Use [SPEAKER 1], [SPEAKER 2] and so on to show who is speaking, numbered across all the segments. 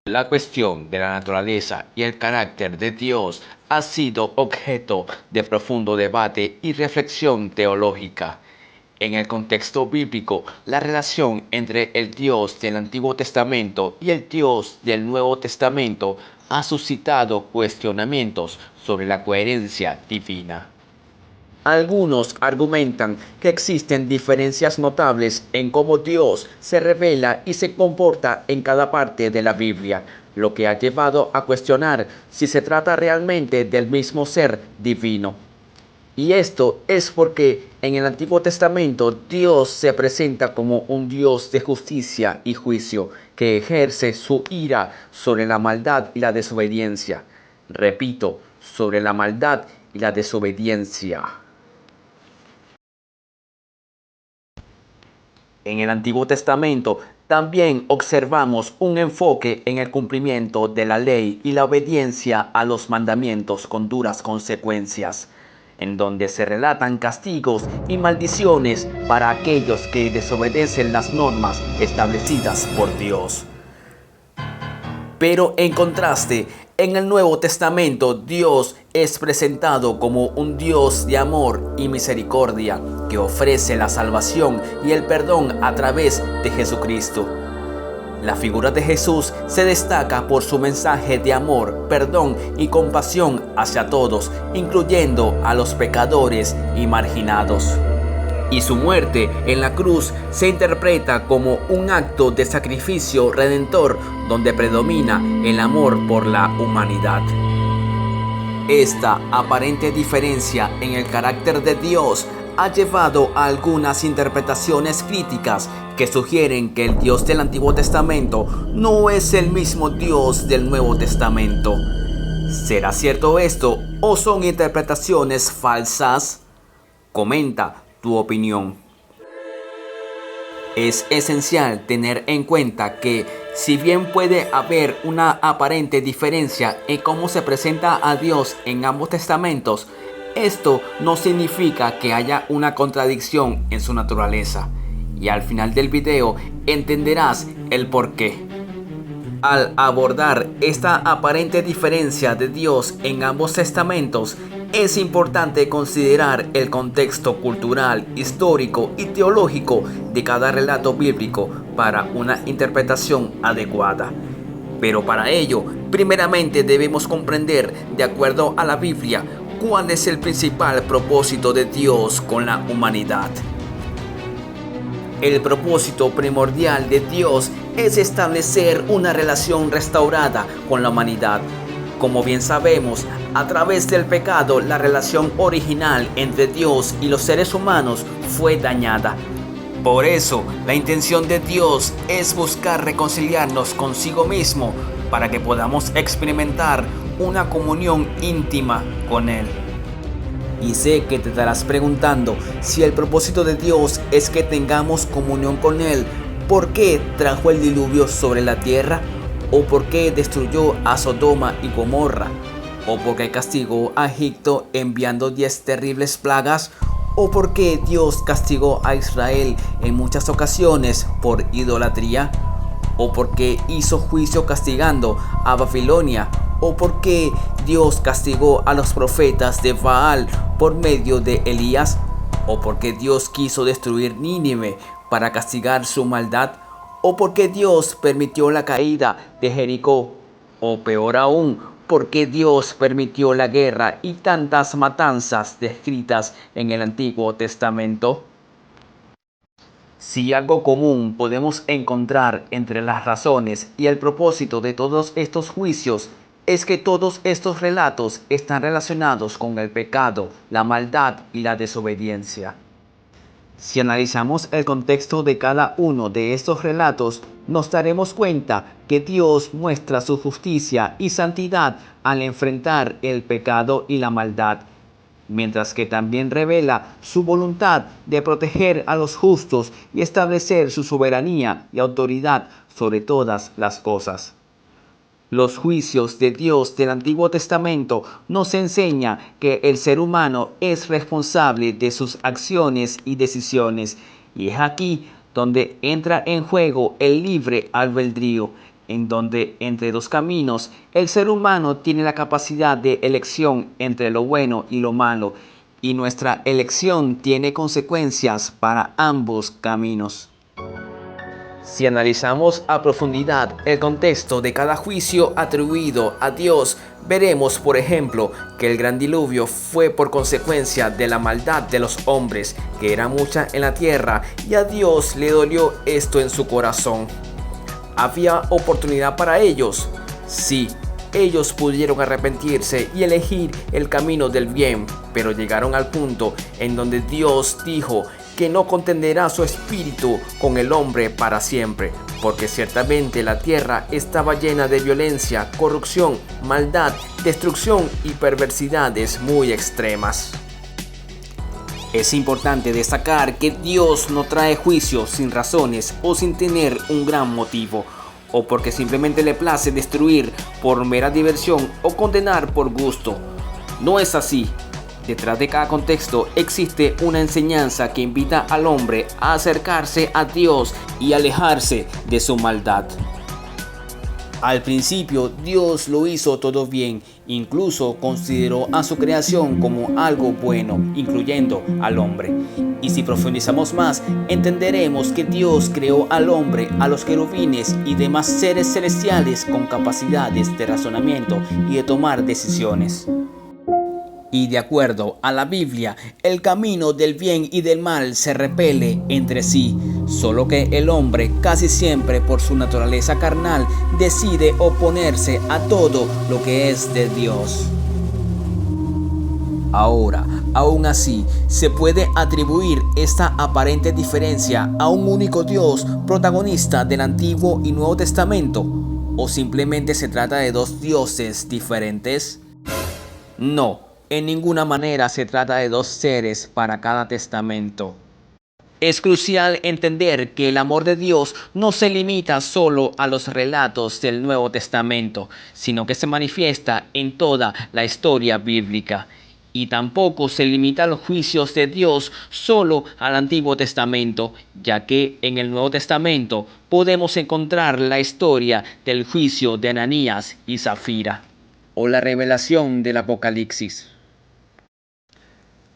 [SPEAKER 1] La cuestión de la naturaleza y el carácter de Dios ha sido objeto de profundo debate y reflexión teológica. En el contexto bíblico, la relación entre el Dios del Antiguo Testamento y el Dios del Nuevo Testamento ha suscitado cuestionamientos sobre la coherencia divina. Algunos argumentan que existen diferencias notables en cómo Dios se revela y se comporta en cada parte de la Biblia, lo que ha llevado a cuestionar si se trata realmente del mismo ser divino. Y esto es porque en el Antiguo Testamento Dios se presenta como un Dios de justicia y juicio que ejerce su ira sobre la maldad y la desobediencia. Repito, sobre la maldad y la desobediencia. En el Antiguo Testamento también observamos un enfoque en el cumplimiento de la ley y la obediencia a los mandamientos con duras consecuencias, en donde se relatan castigos y maldiciones para aquellos que desobedecen las normas establecidas por Dios. Pero en contraste, en el Nuevo Testamento Dios es presentado como un Dios de amor y misericordia que ofrece la salvación y el perdón a través de Jesucristo. La figura de Jesús se destaca por su mensaje de amor, perdón y compasión hacia todos, incluyendo a los pecadores y marginados. Y su muerte en la cruz se interpreta como un acto de sacrificio redentor donde predomina el amor por la humanidad. Esta aparente diferencia en el carácter de Dios ha llevado a algunas interpretaciones críticas que sugieren que el Dios del Antiguo Testamento no es el mismo Dios del Nuevo Testamento. ¿Será cierto esto o son interpretaciones falsas? Comenta tu opinión. Es esencial tener en cuenta que, si bien puede haber una aparente diferencia en cómo se presenta a Dios en ambos testamentos, esto no significa que haya una contradicción en su naturaleza. Y al final del video entenderás el porqué. Al abordar esta aparente diferencia de Dios en ambos testamentos, es importante considerar el contexto cultural, histórico y teológico de cada relato bíblico para una interpretación adecuada. Pero para ello, primeramente debemos comprender, de acuerdo a la Biblia, cuál es el principal propósito de Dios con la humanidad. El propósito primordial de Dios es establecer una relación restaurada con la humanidad. Como bien sabemos, a través del pecado, la relación original entre Dios y los seres humanos fue dañada. Por eso, la intención de Dios es buscar reconciliarnos consigo mismo para que podamos experimentar una comunión íntima con Él. Y sé que te estarás preguntando si el propósito de Dios es que tengamos comunión con Él. ¿Por qué trajo el diluvio sobre la tierra? ¿O por qué destruyó a Sodoma y Gomorra? ¿O por qué castigó a Egipto enviando 10 terribles plagas? ¿O por qué Dios castigó a Israel en muchas ocasiones por idolatría? ¿O por qué hizo juicio castigando a Babilonia? ¿O por qué Dios castigó a los profetas de Baal por medio de Elías? ¿O por qué Dios quiso destruir Nínive para castigar su maldad? ¿O por qué Dios permitió la caída de Jericó? O peor aún, ¿por qué Dios permitió la guerra y tantas matanzas descritas en el Antiguo Testamento? Si algo común podemos encontrar entre las razones y el propósito de todos estos juicios, es que todos estos relatos están relacionados con el pecado, la maldad y la desobediencia. Si analizamos el contexto de cada uno de estos relatos, nos daremos cuenta que Dios muestra su justicia y santidad al enfrentar el pecado y la maldad, mientras que también revela su voluntad de proteger a los justos y establecer su soberanía y autoridad sobre todas las cosas. Los juicios de Dios del Antiguo Testamento nos enseñan que el ser humano es responsable de sus acciones y decisiones, y es aquí donde entra en juego el libre albedrío, en donde entre dos caminos el ser humano tiene la capacidad de elección entre lo bueno y lo malo, y nuestra elección tiene consecuencias para ambos caminos. Si analizamos a profundidad el contexto de cada juicio atribuido a Dios, veremos, por ejemplo, que el gran diluvio fue por consecuencia de la maldad de los hombres, que era mucha en la tierra, y a Dios le dolió esto en su corazón. ¿Había oportunidad para ellos? Sí, ellos pudieron arrepentirse y elegir el camino del bien, pero llegaron al punto en donde Dios dijo que no contenderá su espíritu con el hombre para siempre, porque ciertamente la tierra estaba llena de violencia, corrupción, maldad, destrucción y perversidades muy extremas. Es importante destacar que Dios no trae juicio sin razones o sin tener un gran motivo, o porque simplemente le place destruir por mera diversión o condenar por gusto. No es así. Detrás de cada contexto existe una enseñanza que invita al hombre a acercarse a Dios y alejarse de su maldad. Al principio Dios lo hizo todo bien, incluso consideró a su creación como algo bueno, incluyendo al hombre. Y si profundizamos más, entenderemos que Dios creó al hombre, a los querubines y demás seres celestiales con capacidades de razonamiento y de tomar decisiones. Y de acuerdo a la Biblia, el camino del bien y del mal se repele entre sí, solo que el hombre casi siempre por su naturaleza carnal decide oponerse a todo lo que es de Dios. Ahora, aún así, se puede atribuir esta aparente diferencia a un único Dios protagonista del Antiguo y Nuevo Testamento, ¿o simplemente se trata de dos dioses diferentes? No. En ninguna manera se trata de dos seres para cada testamento. Es crucial entender que el amor de Dios no se limita solo a los relatos del Nuevo Testamento, sino que se manifiesta en toda la historia bíblica. Y tampoco se limita a los juicios de Dios solo al Antiguo Testamento, ya que en el Nuevo Testamento podemos encontrar la historia del juicio de Ananías y Zafira, o la revelación del Apocalipsis.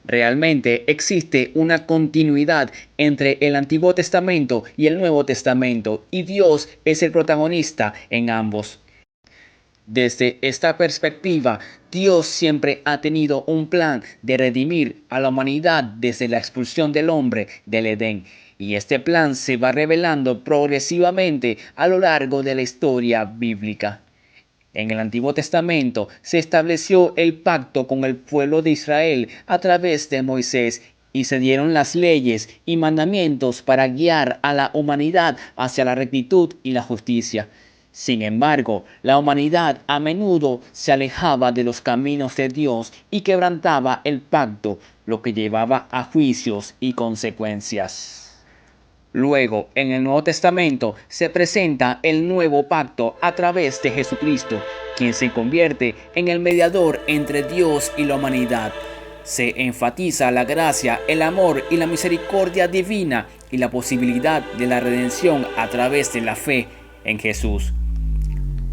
[SPEAKER 1] Realmente existe una continuidad entre el Antiguo Testamento y el Nuevo Testamento, y Dios es el protagonista en ambos. Desde esta perspectiva, Dios siempre ha tenido un plan de redimir a la humanidad desde la expulsión del hombre del Edén, y este plan se va revelando progresivamente a lo largo de la historia bíblica. En el Antiguo Testamento se estableció el pacto con el pueblo de Israel a través de Moisés y se dieron las leyes y mandamientos para guiar a la humanidad hacia la rectitud y la justicia. Sin embargo, la humanidad a menudo se alejaba de los caminos de Dios y quebrantaba el pacto, lo que llevaba a juicios y consecuencias. Luego, en el Nuevo Testamento, se presenta el nuevo pacto a través de Jesucristo, quien se convierte en el mediador entre Dios y la humanidad. Se enfatiza la gracia, el amor y la misericordia divina y la posibilidad de la redención a través de la fe en Jesús.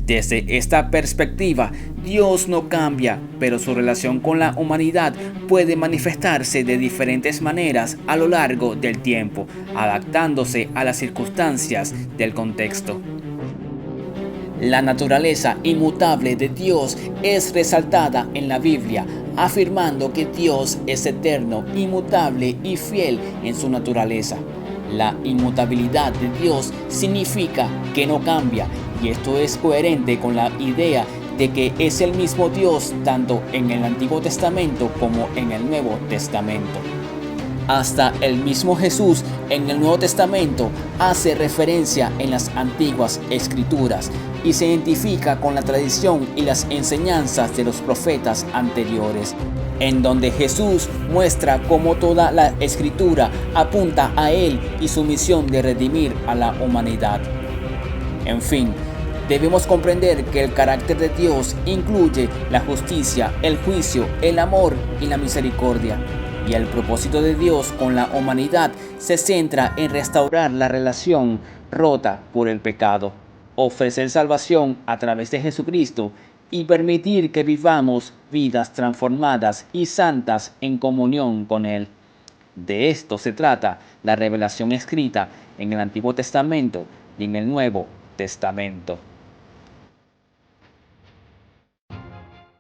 [SPEAKER 1] Desde esta perspectiva, Dios no cambia, pero su relación con la humanidad puede manifestarse de diferentes maneras a lo largo del tiempo, adaptándose a las circunstancias del contexto. La naturaleza inmutable de Dios es resaltada en la Biblia, afirmando que Dios es eterno, inmutable y fiel en su naturaleza. La inmutabilidad de Dios significa que no cambia, y esto es coherente con la idea de que es el mismo Dios tanto en el Antiguo Testamento como en el Nuevo Testamento. Hasta el mismo Jesús en el Nuevo Testamento hace referencia en las antiguas escrituras y se identifica con la tradición y las enseñanzas de los profetas anteriores, en donde Jesús muestra cómo toda la escritura apunta a Él y su misión de redimir a la humanidad. En fin, debemos comprender que el carácter de Dios incluye la justicia, el juicio, el amor y la misericordia. Y el propósito de Dios con la humanidad se centra en restaurar la relación rota por el pecado. ofrecer salvación a través de Jesucristo y permitir que vivamos vidas transformadas y santas en comunión con Él. De esto se trata la revelación escrita en el Antiguo Testamento y en el Nuevo Testamento.